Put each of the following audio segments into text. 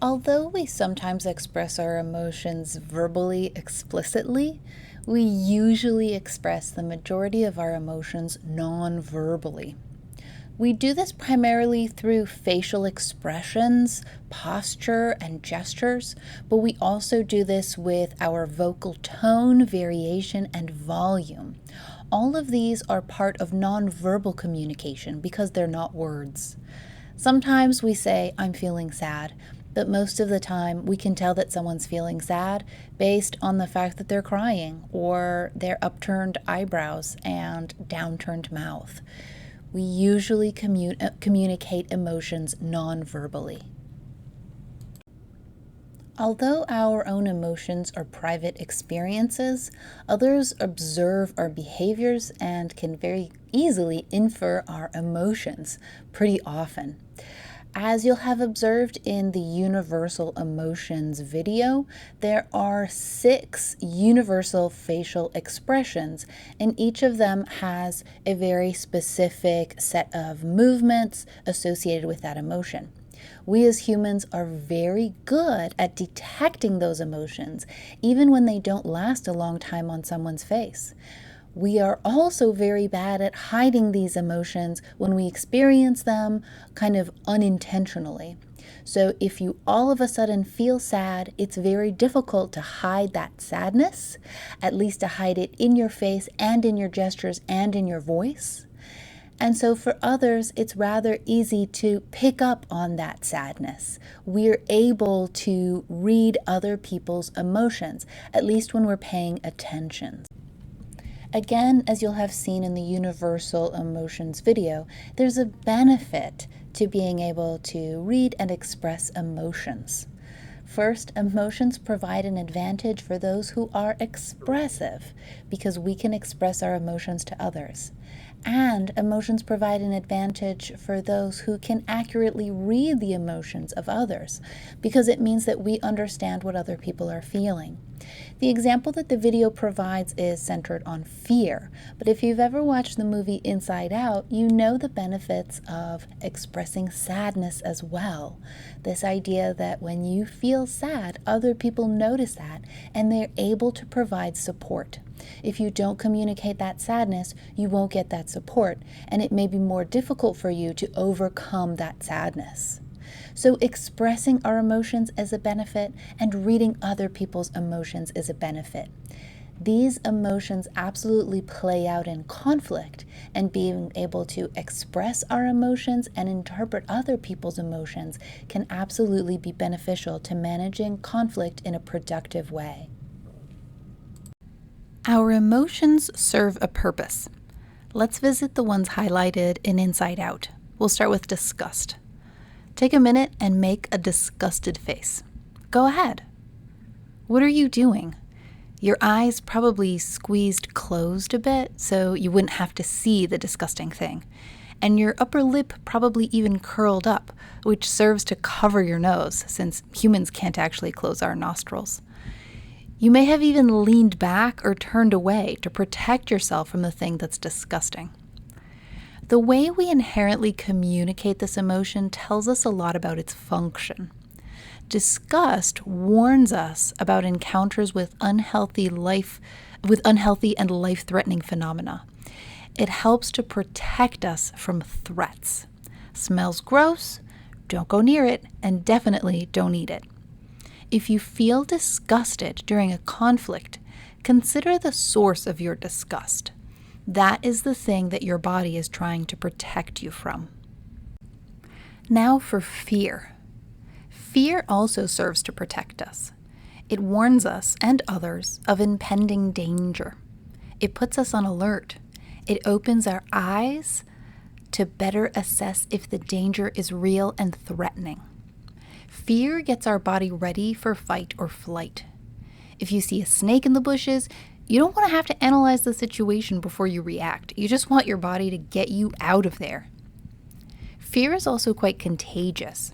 Although we sometimes express our emotions verbally explicitly, we usually express the majority of our emotions non-verbally. We do this primarily through facial expressions, posture, and gestures, but we also do this with our vocal tone, variation, and volume. All of these are part of nonverbal communication because they're not words. Sometimes we say, "I'm feeling sad," but most of the time we can tell that someone's feeling sad based on the fact that they're crying or their upturned eyebrows and downturned mouth. We usually communicate emotions non-verbally. Although our own emotions are private experiences, others observe our behaviors and can very easily infer our emotions pretty often. As you'll have observed in the Universal Emotions video, there are 6 universal facial expressions, and each of them has a very specific set of movements associated with that emotion. We as humans are very good at detecting those emotions, even when they don't last a long time on someone's face. We are also very bad at hiding these emotions when we experience them kind of unintentionally. So if you all of a sudden feel sad, it's very difficult to hide that sadness, at least to hide it in your face and in your gestures and in your voice. And so for others, it's rather easy to pick up on that sadness. We're able to read other people's emotions, at least when we're paying attention. Again, as you'll have seen in the Universal Emotions video, there's a benefit to being able to read and express emotions. First, emotions provide an advantage for those who are expressive because we can express our emotions to others. And emotions provide an advantage for those who can accurately read the emotions of others because it means that we understand what other people are feeling. The example that the video provides is centered on fear, but if you've ever watched the movie Inside Out, you know the benefits of expressing sadness as well. This idea that when you feel sad, other people notice that and they're able to provide support. If you don't communicate that sadness, you won't get that support, and it may be more difficult for you to overcome that sadness. So expressing our emotions is a benefit, and reading other people's emotions is a benefit. These emotions absolutely play out in conflict, and being able to express our emotions and interpret other people's emotions can absolutely be beneficial to managing conflict in a productive way. Our emotions serve a purpose. Let's visit the ones highlighted in Inside Out. We'll start with disgust. Take a minute and make a disgusted face. Go ahead. What are you doing? Your eyes probably squeezed closed a bit so you wouldn't have to see the disgusting thing. And your upper lip probably even curled up, which serves to cover your nose since humans can't actually close our nostrils. You may have even leaned back or turned away to protect yourself from the thing that's disgusting. The way we inherently communicate this emotion tells us a lot about its function. Disgust warns us about encounters with unhealthy and life-threatening phenomena. It helps to protect us from threats. Smells gross? Don't go near it, and definitely don't eat it. If you feel disgusted during a conflict, consider the source of your disgust. That is the thing that your body is trying to protect you from. Now for fear. Fear also serves to protect us. It warns us and others of impending danger. It puts us on alert. It opens our eyes to better assess if the danger is real and threatening. Fear gets our body ready for fight or flight. If you see a snake in the bushes, you don't want to have to analyze the situation before you react. You just want your body to get you out of there. Fear is also quite contagious.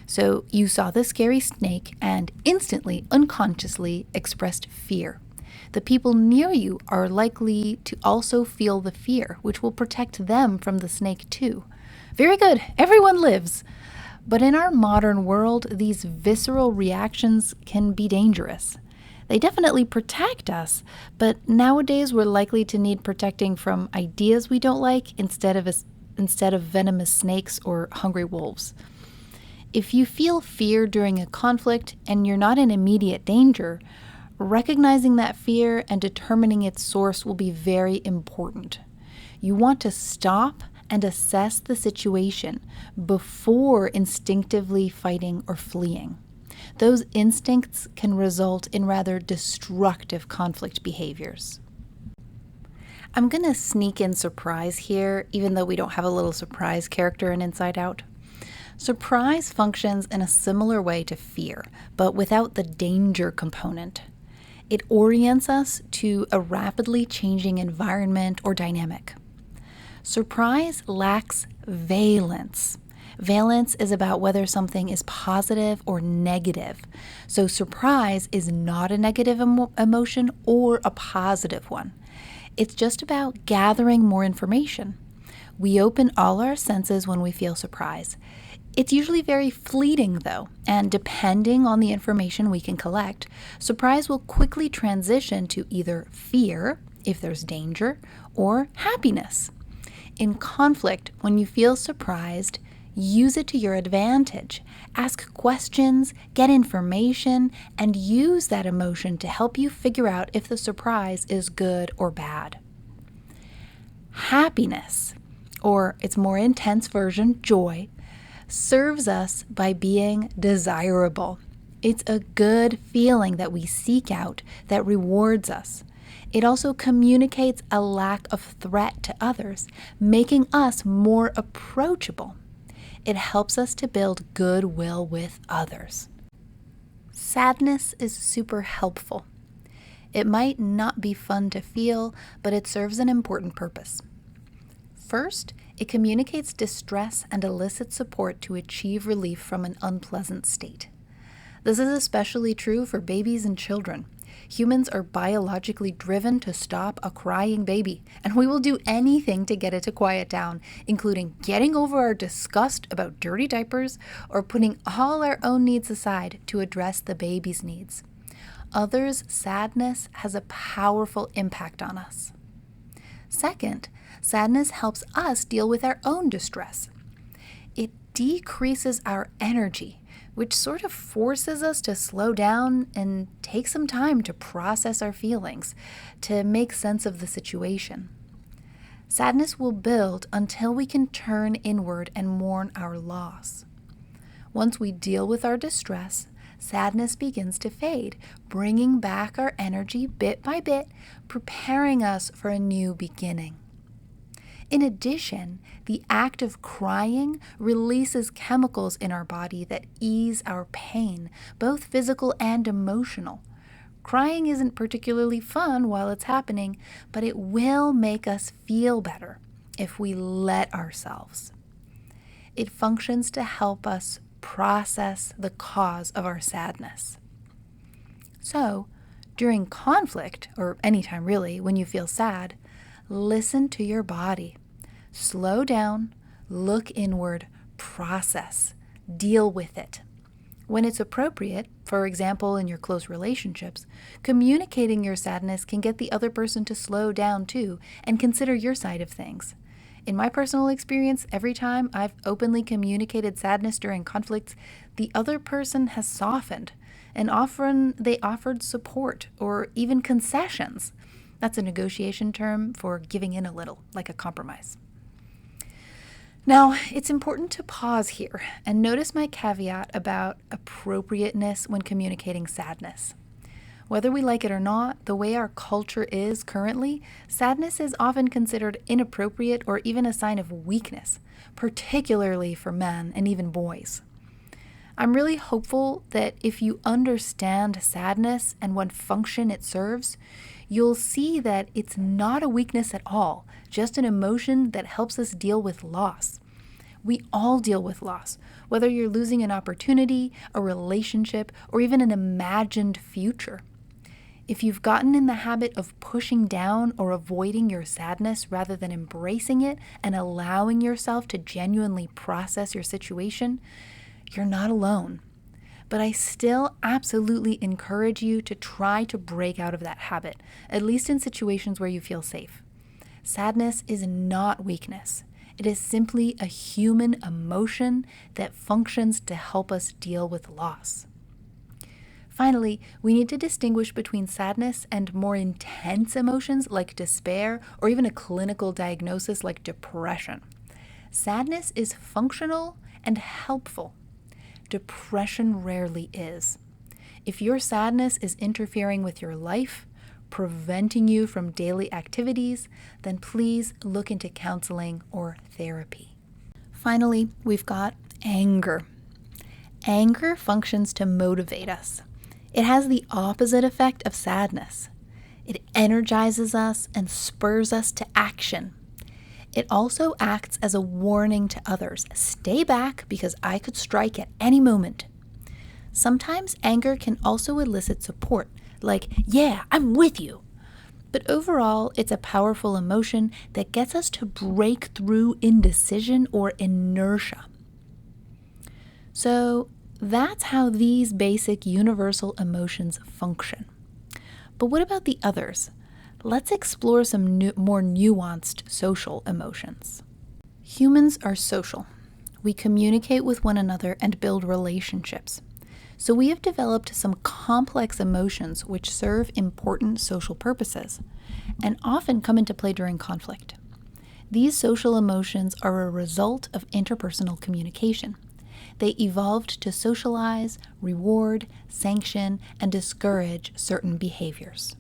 So you saw the scary snake and instantly, unconsciously expressed fear. The people near you are likely to also feel the fear, which will protect them from the snake too. Very good, everyone lives. But in our modern world, these visceral reactions can be dangerous. They definitely protect us, but nowadays we're likely to need protecting from ideas we don't like instead of venomous snakes or hungry wolves. If you feel fear during a conflict and you're not in immediate danger, recognizing that fear and determining its source will be very important. You want to stop and assess the situation before instinctively fighting or fleeing. Those instincts can result in rather destructive conflict behaviors. I'm going to sneak in surprise here, even though we don't have a little surprise character in Inside Out. Surprise functions in a similar way to fear, but without the danger component. It orients us to a rapidly changing environment or dynamic. Surprise lacks valence. Valence is about whether something is positive or negative. So surprise is not a negative emotion or a positive one. It's just about gathering more information. We open all our senses when we feel surprise. It's usually very fleeting, though, and depending on the information we can collect, surprise will quickly transition to either fear, if there's danger, or happiness. In conflict, when you feel surprised, use it to your advantage. Ask questions, get information, and use that emotion to help you figure out if the surprise is good or bad. Happiness, or its more intense version, joy, serves us by being desirable. It's a good feeling that we seek out that rewards us. It also communicates a lack of threat to others, making us more approachable. It helps us to build goodwill with others. Sadness is super helpful. It might not be fun to feel, but it serves an important purpose. First, it communicates distress and elicits support to achieve relief from an unpleasant state. This is especially true for babies and children. Humans are biologically driven to stop a crying baby, and we will do anything to get it to quiet down, including getting over our disgust about dirty diapers or putting all our own needs aside to address the baby's needs. Others' sadness has a powerful impact on us. Second, sadness helps us deal with our own distress. It decreases our energy, which sort of forces us to slow down and take some time to process our feelings, to make sense of the situation. Sadness will build until we can turn inward and mourn our loss. Once we deal with our distress, sadness begins to fade, bringing back our energy bit by bit, preparing us for a new beginning. In addition, the act of crying releases chemicals in our body that ease our pain, both physical and emotional. Crying isn't particularly fun while it's happening, but it will make us feel better if we let ourselves. It functions to help us process the cause of our sadness. So, during conflict, or anytime really, when you feel sad, listen to your body. Slow down, look inward, process, deal with it. When it's appropriate, for example in your close relationships, communicating your sadness can get the other person to slow down too and consider your side of things. In my personal experience, every time I've openly communicated sadness during conflicts, the other person has softened, and often they offered support or even concessions. That's a negotiation term for giving in a little, like a compromise. Now, it's important to pause here and notice my caveat about appropriateness when communicating sadness. Whether we like it or not, the way our culture is currently, sadness is often considered inappropriate or even a sign of weakness, particularly for men and even boys. I'm really hopeful that if you understand sadness and what function it serves, you'll see that it's not a weakness at all, just an emotion that helps us deal with loss. We all deal with loss, whether you're losing an opportunity, a relationship, or even an imagined future. If you've gotten in the habit of pushing down or avoiding your sadness rather than embracing it and allowing yourself to genuinely process your situation, You're not alone. But I still absolutely encourage you to try to break out of that habit, at least in situations where you feel safe. Sadness is not weakness. It is simply a human emotion that functions to help us deal with loss. Finally, we need to distinguish between sadness and more intense emotions like despair or even a clinical diagnosis like depression. Sadness is functional and helpful. Depression rarely is. If your sadness is interfering with your life, preventing you from daily activities, then please look into counseling or therapy. Finally, we've got anger. Anger functions to motivate us. It has the opposite effect of sadness. It energizes us and spurs us to action. It also acts as a warning to others. Stay back because I could strike at any moment. Sometimes anger can also elicit support, like, yeah, I'm with you. But overall, it's a powerful emotion that gets us to break through indecision or inertia. So that's how these basic universal emotions function. But what about the others? Let's explore some more nuanced social emotions. Humans are social. We communicate with one another and build relationships. So we have developed some complex emotions which serve important social purposes and often come into play during conflict. These social emotions are a result of interpersonal communication. They evolved to socialize, reward, sanction, and discourage certain behaviors.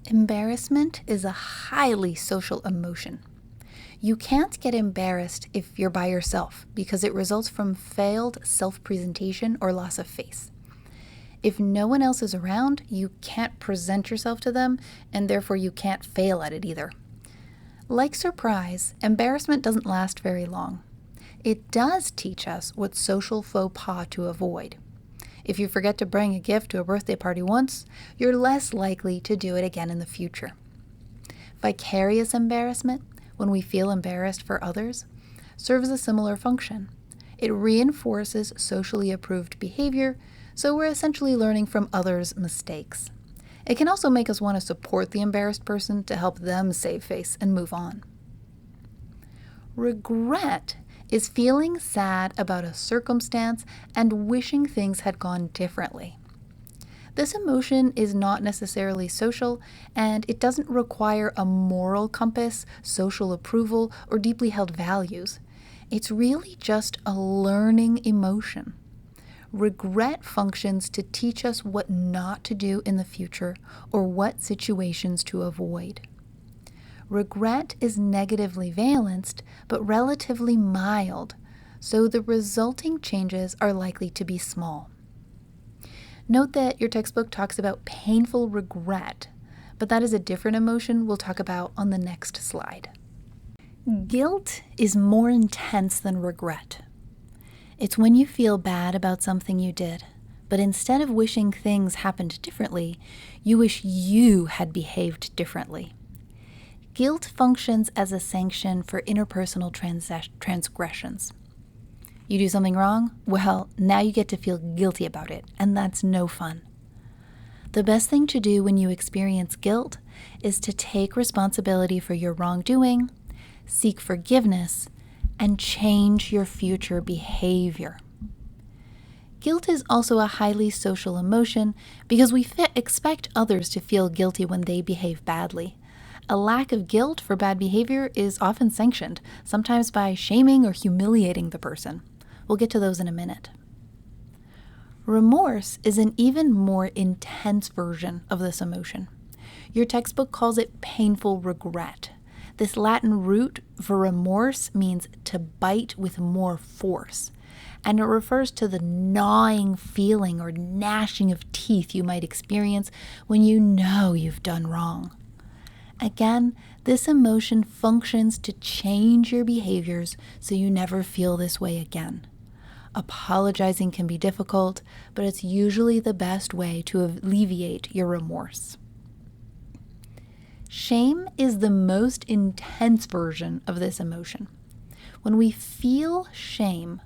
Embarrassment is a highly social emotion. You can't get embarrassed if you're by yourself because it results from failed self-presentation or loss of face. If no one else is around, you can't present yourself to them, and therefore you can't fail at it either. Like surprise, embarrassment doesn't last very long. It does teach us what social faux pas to avoid. If you forget to bring a gift to a birthday party once, you're less likely to do it again in the future. Vicarious embarrassment, when we feel embarrassed for others, serves a similar function. It reinforces socially approved behavior, so we're essentially learning from others' mistakes. It can also make us want to support the embarrassed person to help them save face and move on. Regret is feeling sad about a circumstance and wishing things had gone differently. This emotion is not necessarily social, and it doesn't require a moral compass, social approval, or deeply held values. It's really just a learning emotion. Regret functions to teach us what not to do in the future or what situations to avoid. Regret is negatively valenced, but relatively mild, so the resulting changes are likely to be small. Note that your textbook talks about painful regret, but that is a different emotion we'll talk about on the next slide. Guilt is more intense than regret. It's when you feel bad about something you did, but instead of wishing things happened differently, you wish you had behaved differently. Guilt functions as a sanction for interpersonal transgressions. You do something wrong? Well, now you get to feel guilty about it, and that's no fun. The best thing to do when you experience guilt is to take responsibility for your wrongdoing, seek forgiveness, and change your future behavior. Guilt is also a highly social emotion because we expect others to feel guilty when they behave badly. A lack of guilt for bad behavior is often sanctioned, sometimes by shaming or humiliating the person. We'll get to those in a minute. Remorse is an even more intense version of this emotion. Your textbook calls it painful regret. This Latin root for remorse means to bite with more force, and it refers to the gnawing feeling or gnashing of teeth you might experience when you know you've done wrong. Again, this emotion functions to change your behaviors so you never feel this way again. Apologizing can be difficult, but it's usually the best way to alleviate your remorse. Shame is the most intense version of this emotion. When we feel shame,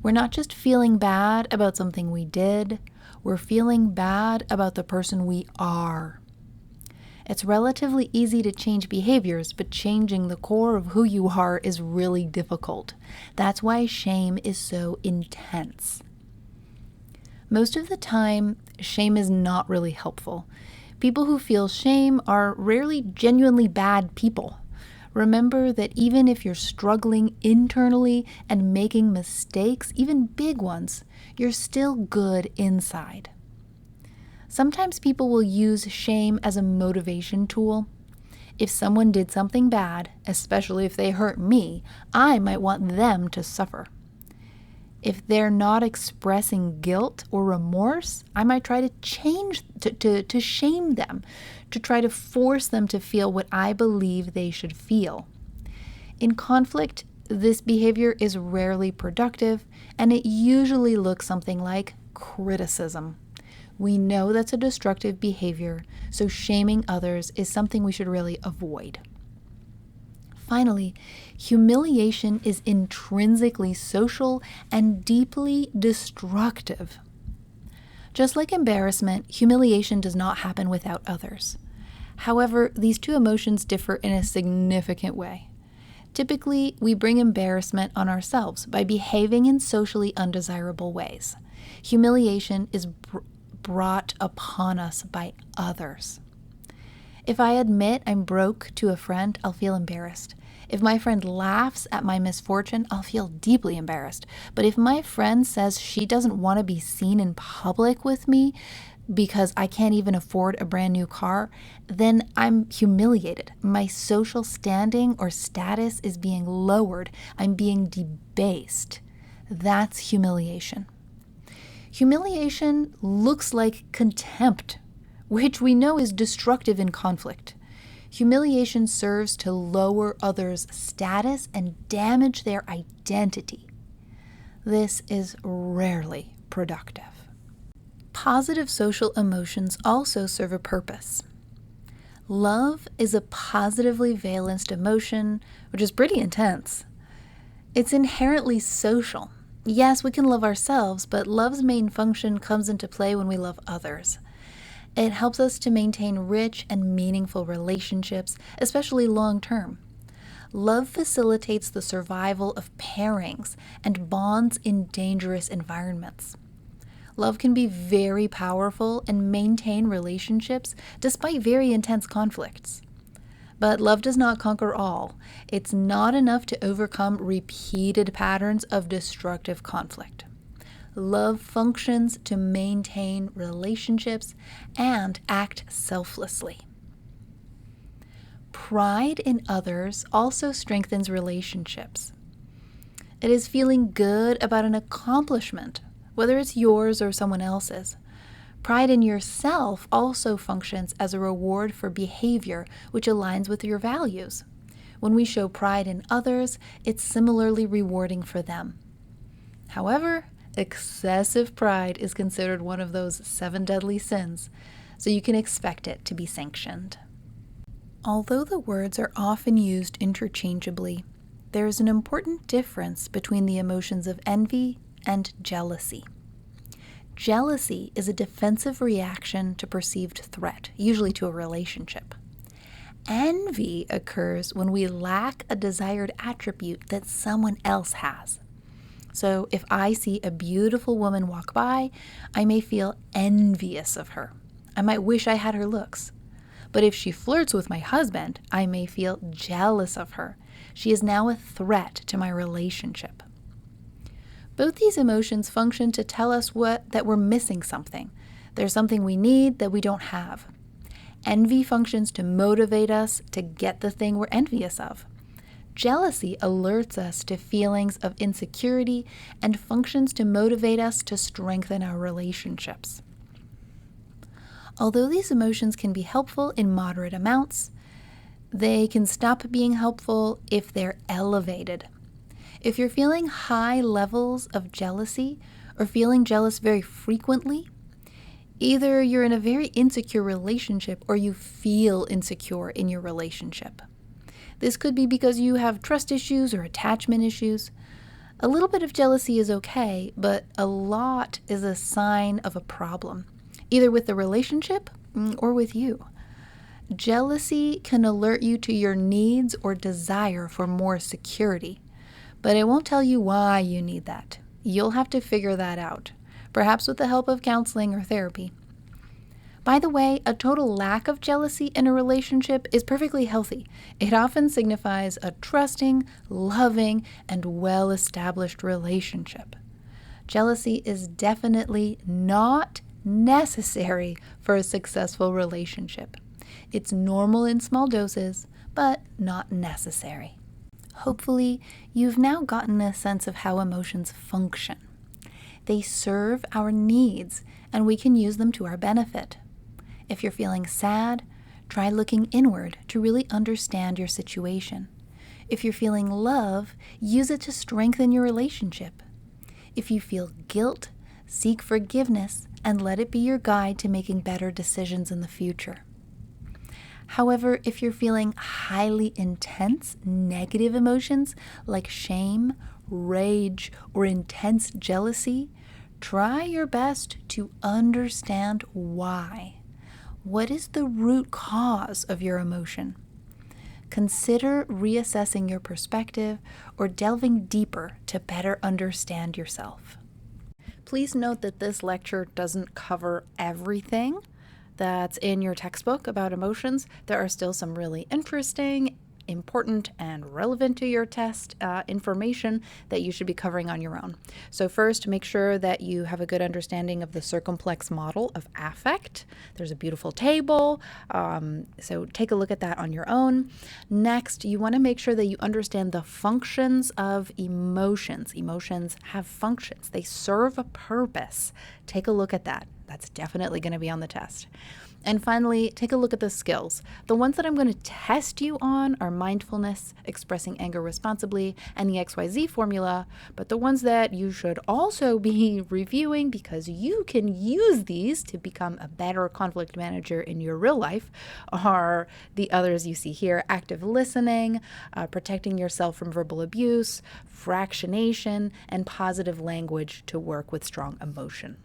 We're not just feeling bad about something we did, we're feeling bad about the person we are. It's relatively easy to change behaviors, but changing the core of who you are is really difficult. That's why shame is so intense. Most of the time, shame is not really helpful. People who feel shame are rarely genuinely bad people. Remember that even if you're struggling internally and making mistakes, even big ones, you're still good inside. Sometimes people will use shame as a motivation tool. If someone did something bad, especially if they hurt me, I might want them to suffer. If they're not expressing guilt or remorse, I might try to to shame them, to try to force them to feel what I believe they should feel. In conflict, this behavior is rarely productive, and it usually looks something like criticism. We know that's a destructive behavior, so shaming others is something we should really avoid. Finally, humiliation is intrinsically social and deeply destructive. Just like embarrassment, humiliation does not happen without others. However, these two emotions differ in a significant way. Typically, we bring embarrassment on ourselves by behaving in socially undesirable ways. Humiliation is brought upon us by others. If I admit I'm broke to a friend, I'll feel embarrassed. If my friend laughs at my misfortune, I'll feel deeply embarrassed. But if my friend says she doesn't want to be seen in public with me because I can't even afford a brand new car, then I'm humiliated. My social standing or status is being lowered. I'm being debased. That's humiliation. Humiliation looks like contempt, which we know is destructive in conflict. Humiliation serves to lower others' status and damage their identity. This is rarely productive. Positive social emotions also serve a purpose. Love is a positively valenced emotion, which is pretty intense. It's inherently social. Yes, we can love ourselves, but love's main function comes into play when we love others. It helps us to maintain rich and meaningful relationships, especially long-term. Love facilitates the survival of pairings and bonds in dangerous environments. Love can be very powerful and maintain relationships despite very intense conflicts. But love does not conquer all. It's not enough to overcome repeated patterns of destructive conflict. Love functions to maintain relationships and act selflessly. Pride in others also strengthens relationships. It is feeling good about an accomplishment, whether it's yours or someone else's. Pride in yourself also functions as a reward for behavior which aligns with your values. When we show pride in others, it's similarly rewarding for them. However, excessive pride is considered one of those 7 deadly sins, so you can expect it to be sanctioned. Although the words are often used interchangeably, there is an important difference between the emotions of envy and jealousy. Jealousy is a defensive reaction to perceived threat, usually to a relationship. Envy occurs when we lack a desired attribute that someone else has. So if I see a beautiful woman walk by, I may feel envious of her. I might wish I had her looks. But if she flirts with my husband, I may feel jealous of her. She is now a threat to my relationship. Both these emotions function to tell us that we're missing something. There's something we need that we don't have. Envy functions to motivate us to get the thing we're envious of. Jealousy alerts us to feelings of insecurity and functions to motivate us to strengthen our relationships. Although these emotions can be helpful in moderate amounts, they can stop being helpful if they're elevated. If you're feeling high levels of jealousy or feeling jealous very frequently, either you're in a very insecure relationship or you feel insecure in your relationship. This could be because you have trust issues or attachment issues. A little bit of jealousy is okay, but a lot is a sign of a problem, either with the relationship or with you. Jealousy can alert you to your needs or desire for more security, but it won't tell you why you need that. You'll have to figure that out, perhaps with the help of counseling or therapy. By the way, a total lack of jealousy in a relationship is perfectly healthy. It often signifies a trusting, loving, and well-established relationship. Jealousy is definitely not necessary for a successful relationship. It's normal in small doses, but not necessary. Hopefully, you've now gotten a sense of how emotions function. They serve our needs, and we can use them to our benefit. If you're feeling sad, try looking inward to really understand your situation. If you're feeling love, use it to strengthen your relationship. If you feel guilt, seek forgiveness and let it be your guide to making better decisions in the future. However, if you're feeling highly intense negative emotions like shame, rage, or intense jealousy, try your best to understand why. What is the root cause of your emotion? Consider reassessing your perspective or delving deeper to better understand yourself. Please note that this lecture doesn't cover everything that's in your textbook about emotions. There are still some really interesting, important, and relevant to your test information that you should be covering on your own. So first, make sure that you have a good understanding of the circumplex model of affect. There's a beautiful table, so take a look at that on your own. Next, you want to make sure that you understand the functions of emotions. Emotions have functions. They serve a purpose. Take a look at that. That's definitely going to be on the test. And finally, take a look at the skills. The ones that I'm going to test you on are mindfulness, expressing anger responsibly, and the XYZ formula. But the ones that you should also be reviewing, because you can use these to become a better conflict manager in your real life, are the others you see here: active listening, protecting yourself from verbal abuse, fractionation, and positive language to work with strong emotion.